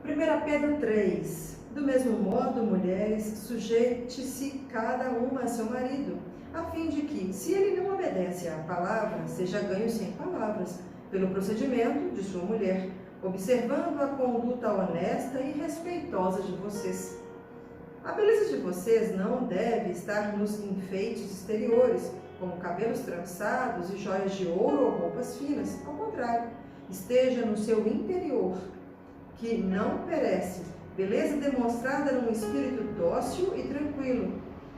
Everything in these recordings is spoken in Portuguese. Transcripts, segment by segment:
1 Pedro 3. Do mesmo modo, mulheres, sujeite-se cada uma a seu marido, a fim de que, se ele não obedece à palavra, seja ganho sem palavras, pelo procedimento de sua mulher, observando a conduta honesta e respeitosa de vocês. A beleza de vocês não deve estar nos enfeites exteriores, como cabelos trançados e joias de ouro ou roupas finas. Ao contrário, esteja no seu interior, que não perece, beleza demonstrada num espírito dócil e tranquilo,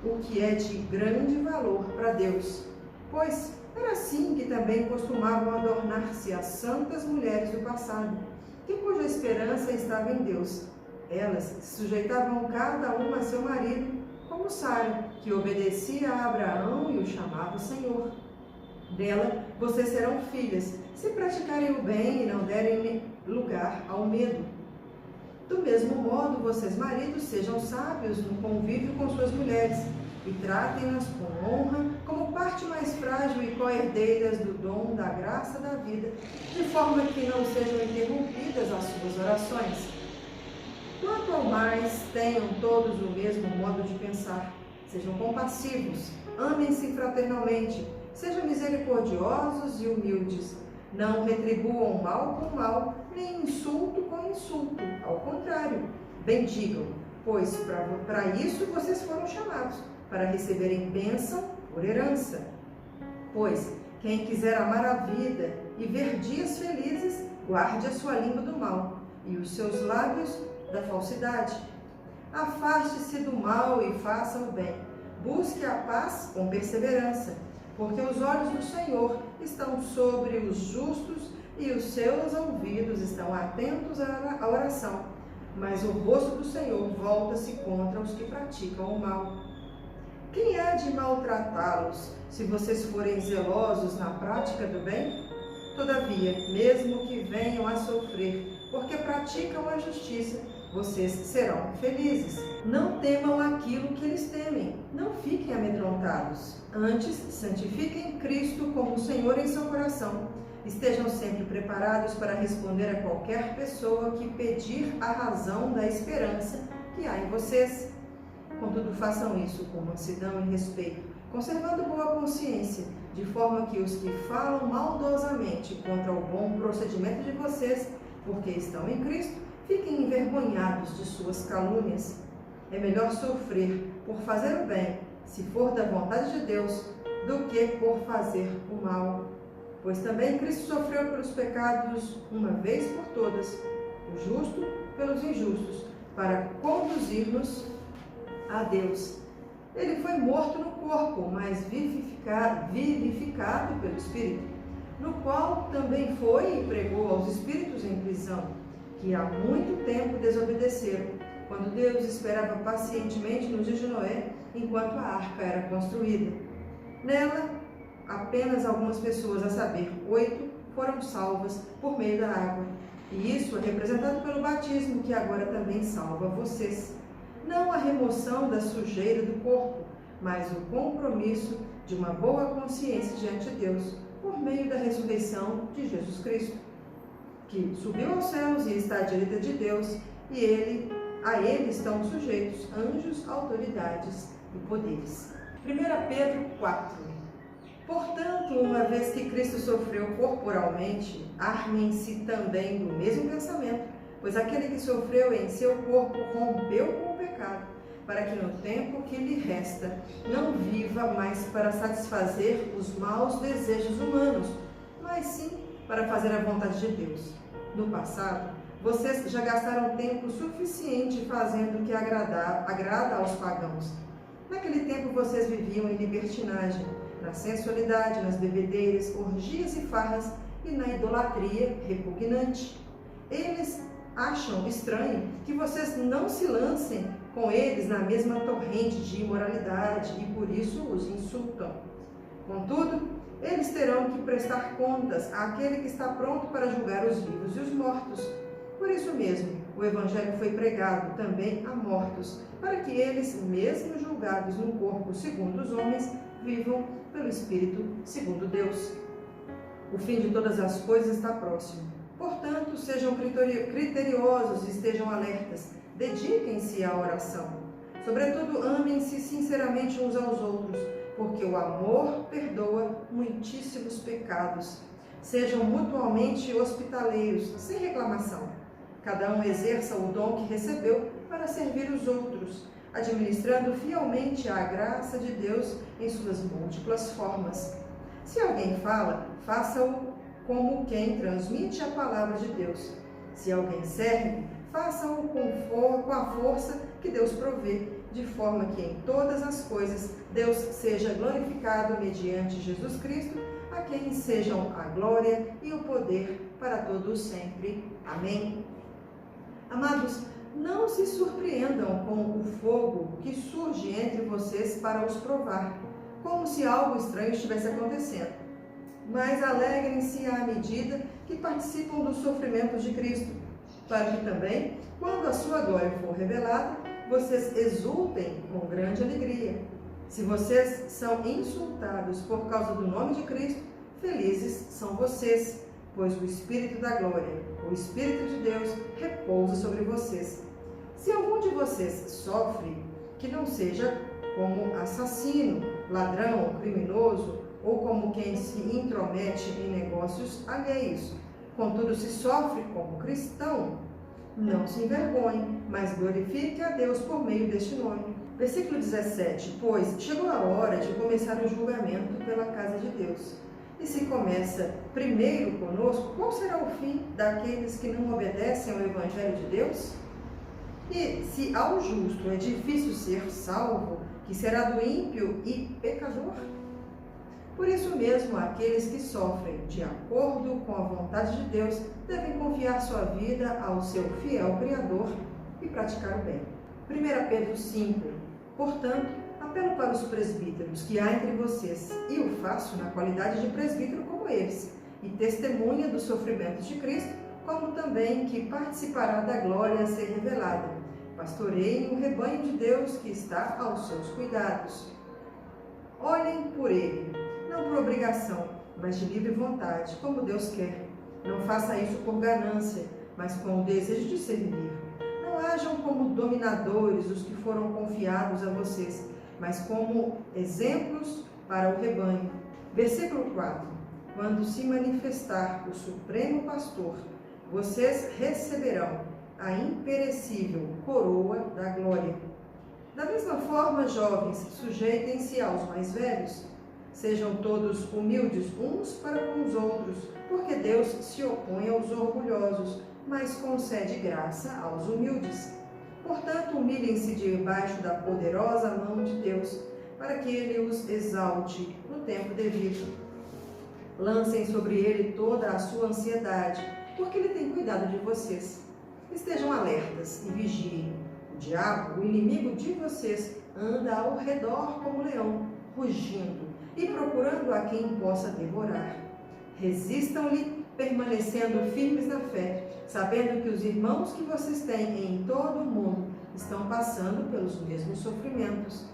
o que é de grande valor para Deus. Pois era assim que também costumavam adornar-se as santas mulheres do passado, que cuja esperança estava em Deus. Elas se sujeitavam cada uma a seu marido, como Sara, que obedecia a Abraão e o chamava Senhor. Dela vocês serão filhas, se praticarem o bem e não derem lugar ao medo. Do mesmo modo, vocês, maridos, sejam sábios no convívio com suas mulheres e tratem-nas com honra, como parte mais frágil e co-herdeiras do dom da graça da vida, de forma que não sejam interrompidas as suas orações. Quanto ao mais, tenham todos o mesmo modo de pensar. Sejam compassivos, amem-se fraternalmente, sejam misericordiosos e humildes. Não retribuam mal com mal, nem insulto com insulto. Ao contrário, bendigam, pois para isso vocês foram chamados, para receberem bênção por herança. Pois quem quiser amar a vida e ver dias felizes, guarde a sua língua do mal e os seus lábios da falsidade. Afaste-se do mal e faça o bem. Busque a paz com perseverança, porque os olhos do Senhor estão sobre os justos e os seus ouvidos estão atentos à oração. Mas o rosto do Senhor volta-se contra os que praticam o mal. Quem há de maltratá-los, se vocês forem zelosos na prática do bem? Todavia, mesmo que venham a sofrer, porque praticam a justiça, vocês serão felizes. Não temam aquilo que eles temem, não fiquem amedrontados. Antes, santifiquem Cristo como Senhor em seu coração. Estejam sempre preparados para responder a qualquer pessoa que pedir a razão da esperança que há em vocês. Contudo, façam isso com mansidão e respeito, conservando boa consciência, de forma que os que falam maldosamente contra o bom procedimento de vocês, porque estão em Cristo, fiquem envergonhados de suas calúnias. É melhor sofrer por fazer o bem, se for da vontade de Deus, do que por fazer o mal. Pois também Cristo sofreu pelos pecados uma vez por todas, o justo pelos injustos, para conduzir-nos a Deus. Ele foi morto no corpo, mas vivificado pelo Espírito, no qual também foi e pregou aos espíritos em prisão, que há muito tempo desobedeceram, quando Deus esperava pacientemente nos dias de Noé, enquanto a arca era construída. Nela, apenas algumas pessoas, a saber, 8, foram salvas por meio da água. E isso é representado pelo batismo, que agora também salva vocês. Não a remoção da sujeira do corpo, mas o compromisso de uma boa consciência diante de Deus, por meio da ressurreição de Jesus Cristo, que subiu aos céus e está à direita de Deus, e a ele estão sujeitos anjos, autoridades e poderes. 1 Pedro 4. Portanto, uma vez que Cristo sofreu corporalmente, armem-se também do mesmo pensamento, pois aquele que sofreu em seu corpo rompeu com o pecado, para que no tempo que lhe resta não viva mais para satisfazer os maus desejos humanos, mas sim para fazer a vontade de Deus. No passado, vocês já gastaram tempo suficiente fazendo o que agrada aos pagãos. Naquele tempo vocês viviam em libertinagem, na sensualidade, nas bebedeiras, orgias e farras e na idolatria repugnante. Eles acham estranho que vocês não se lancem com eles na mesma torrente de imoralidade e por isso os insultam. Contudo, eles terão que prestar contas àquele que está pronto para julgar os vivos e os mortos. Por isso mesmo, o Evangelho foi pregado também a mortos, para que eles, mesmo julgados no corpo segundo os homens, vivam pelo Espírito segundo Deus. O fim de todas as coisas está próximo. Portanto, Portanto, sejam criteriosos e estejam alertas. Dediquem-se à oração. Sobretudo, amem-se sinceramente uns aos outros, porque o amor perdoa muitíssimos pecados. Sejam mutuamente hospitaleiros, sem reclamação. Cada um exerça o dom que recebeu para servir os outros, administrando fielmente a graça de Deus em suas múltiplas formas. Se alguém fala, faça-o como quem transmite a palavra de Deus. Se alguém serve, faça-o com a força que Deus provê, de forma que em todas as coisas Deus seja glorificado mediante Jesus Cristo, a quem sejam a glória e o poder para todos sempre. Amém. Amados, não se surpreendam com o fogo que surge entre vocês para os provar, como se algo estranho estivesse acontecendo. Mas alegrem-se à medida que participam dos sofrimentos de Cristo, para que também, quando a sua glória for revelada, vocês exultem com grande alegria. Se vocês são insultados por causa do nome de Cristo, felizes são vocês, pois o Espírito da glória, o Espírito de Deus, repousa sobre vocês. Se algum de vocês sofre, que não seja como assassino, ladrão, criminoso, ou como quem se intromete em negócios alheios. Contudo, se sofre como cristão, não se envergonhe, mas glorifique a Deus por meio deste nome. Versículo 17. Pois chegou a hora de começar o julgamento pela casa de Deus. E se começa primeiro conosco, qual será o fim daqueles que não obedecem ao Evangelho de Deus? E se ao justo é difícil ser salvo, que será do ímpio e pecador? Por isso mesmo, aqueles que sofrem de acordo com a vontade de Deus devem confiar sua vida ao seu fiel Criador e praticar o bem. 1 Pedro 5. Portanto, apelo para os presbíteros que há entre vocês, e o faço na qualidade de presbítero como eles, e testemunha dos sofrimentos de Cristo, como também que participará da glória a ser revelada. Pastoreiem o rebanho de Deus que está aos seus cuidados. Olhem por ele, não por obrigação, mas de livre vontade, como Deus quer. Não faça isso por ganância, mas com o desejo de servir. Não hajam como dominadores os que foram confiados a vocês, mas como exemplos para o rebanho. Versículo 4. Quando se manifestar o Supremo Pastor, vocês receberão a imperecível coroa da glória. Da mesma forma, jovens, sujeitem-se aos mais velhos. Sejam todos humildes uns para com os outros, porque Deus se opõe aos orgulhosos, mas concede graça aos humildes. Portanto, humilhem-se debaixo da poderosa mão de Deus, para que Ele os exalte no tempo devido. Lancem sobre Ele toda a sua ansiedade, porque Ele tem cuidado de vocês. Estejam alertas e vigiem. O diabo, o inimigo de vocês, anda ao redor como leão, rugindo e procurando a quem possa devorar. Resistam-lhe, permanecendo firmes na fé, sabendo que os irmãos que vocês têm em todo o mundo estão passando pelos mesmos sofrimentos.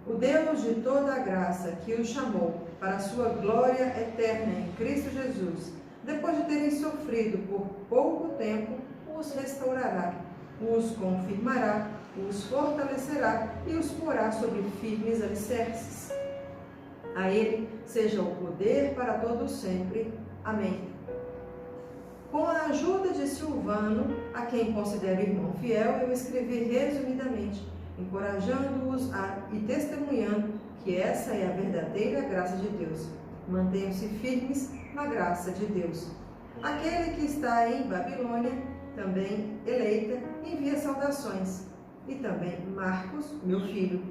O Deus de toda a graça que os chamou para a sua glória eterna em Cristo Jesus, depois de terem sofrido por pouco tempo, os restaurará, os confirmará, os fortalecerá e os porá sobre firmes alicerces. A Ele seja o poder para todos sempre. Amém. Com a ajuda de Silvano, a quem considero irmão fiel, eu escrevi resumidamente, encorajando-os e testemunhando que essa é a verdadeira graça de Deus. Mantenham-se firmes na graça de Deus. Aquele que está em Babilônia, também eleita, envia saudações. E também Marcos, meu filho.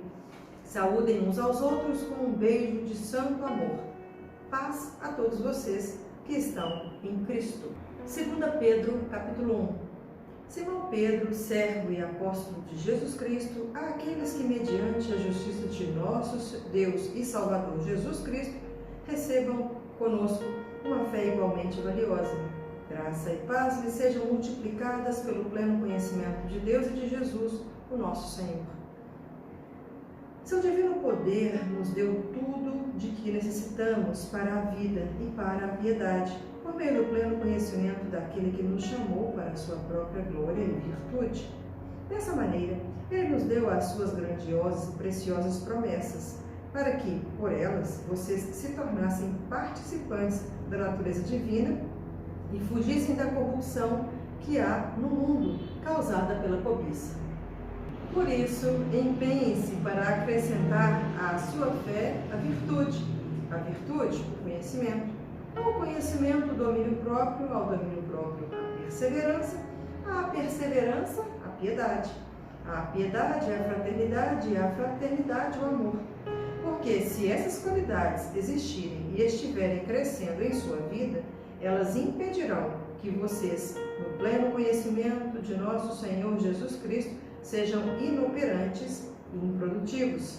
Saúdem uns aos outros com um beijo de santo amor. Paz a todos vocês que estão em Cristo. 2 Pedro, capítulo 1. Simão Pedro, servo e apóstolo de Jesus Cristo, àqueles que, mediante a justiça de nosso Deus e Salvador Jesus Cristo, recebam conosco uma fé igualmente valiosa. Graça e paz lhes sejam multiplicadas pelo pleno conhecimento de Deus e de Jesus, o nosso Senhor. Seu divino poder nos deu tudo de que necessitamos para a vida e para a piedade. por meio do pleno conhecimento daquele que nos chamou para a sua própria glória e virtude. Dessa maneira, ele nos deu as suas grandiosas e preciosas promessas, para que, por elas, vocês se tornassem participantes da natureza divina e fugissem da corrupção que há no mundo, causada pela cobiça. Por isso, empenhem-se para acrescentar à sua fé a virtude, o conhecimento, ao conhecimento, o domínio próprio, ao domínio próprio, a perseverança, a piedade, a fraternidade e a fraternidade, o amor. Porque se essas qualidades existirem e estiverem crescendo em sua vida, elas impedirão que vocês, no pleno conhecimento de nosso Senhor Jesus Cristo, sejam inoperantes e improdutivos.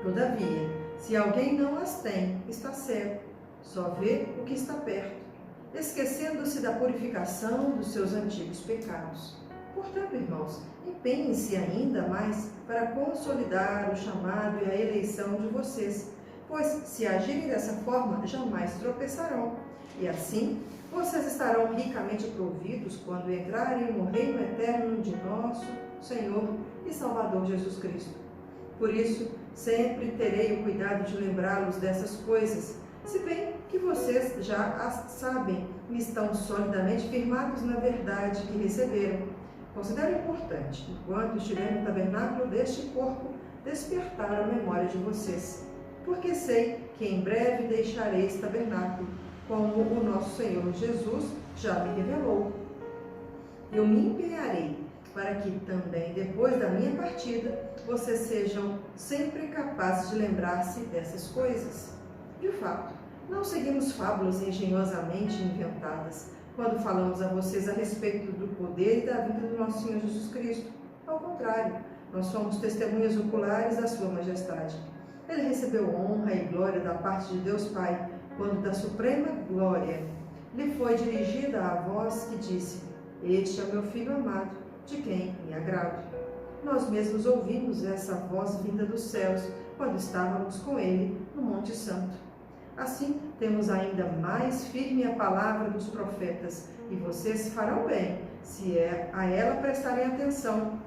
Todavia, se alguém não as tem, está cego, só vê o que está perto, esquecendo-se da purificação dos seus antigos pecados. Portanto, irmãos, empenhem-se ainda mais para consolidar o chamado e a eleição de vocês, pois, se agirem dessa forma, jamais tropeçarão. E assim, vocês estarão ricamente providos quando entrarem no reino eterno de nosso Senhor e Salvador Jesus Cristo. Por isso, sempre terei o cuidado de lembrá-los dessas coisas, se bem que vocês já as sabem e estão solidamente firmados na verdade que receberam. Considero importante, enquanto estiver no tabernáculo deste corpo, despertar a memória de vocês, porque sei que em breve deixarei esse tabernáculo, como o nosso Senhor Jesus já me revelou. Eu me empenharei para que também, depois da minha partida, vocês sejam sempre capazes de lembrar-se dessas coisas. De fato, não seguimos fábulas engenhosamente inventadas quando falamos a vocês a respeito do poder e da vida do nosso Senhor Jesus Cristo. Ao contrário, nós somos testemunhas oculares da sua majestade. Ele recebeu honra e glória da parte de Deus Pai, quando da suprema glória lhe foi dirigida a voz que disse: "Este é o meu Filho amado, de quem me agrado." Nós mesmos ouvimos essa voz vinda dos céus, quando estávamos com ele no Monte Santo. Assim, temos ainda mais firme a palavra dos profetas, e vocês farão bem, se a ela prestarem atenção,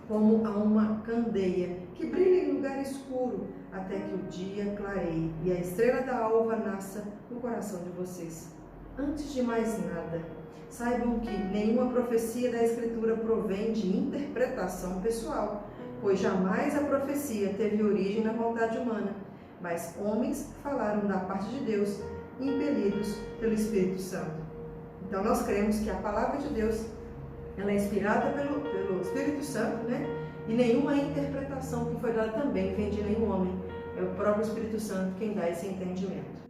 como a uma candeia que brilha em lugar escuro, até que o dia clareie e a estrela da alva nasça no coração de vocês. Antes de mais nada, saibam que nenhuma profecia da Escritura provém de interpretação pessoal, pois jamais a profecia teve origem na vontade humana, mas homens falaram da parte de Deus, impelidos pelo Espírito Santo. Então nós cremos que a palavra de Deus, ela é inspirada pelo Espírito Santo, né? E nenhuma interpretação que foi dada também vem de nenhum homem. É o próprio Espírito Santo quem dá esse entendimento.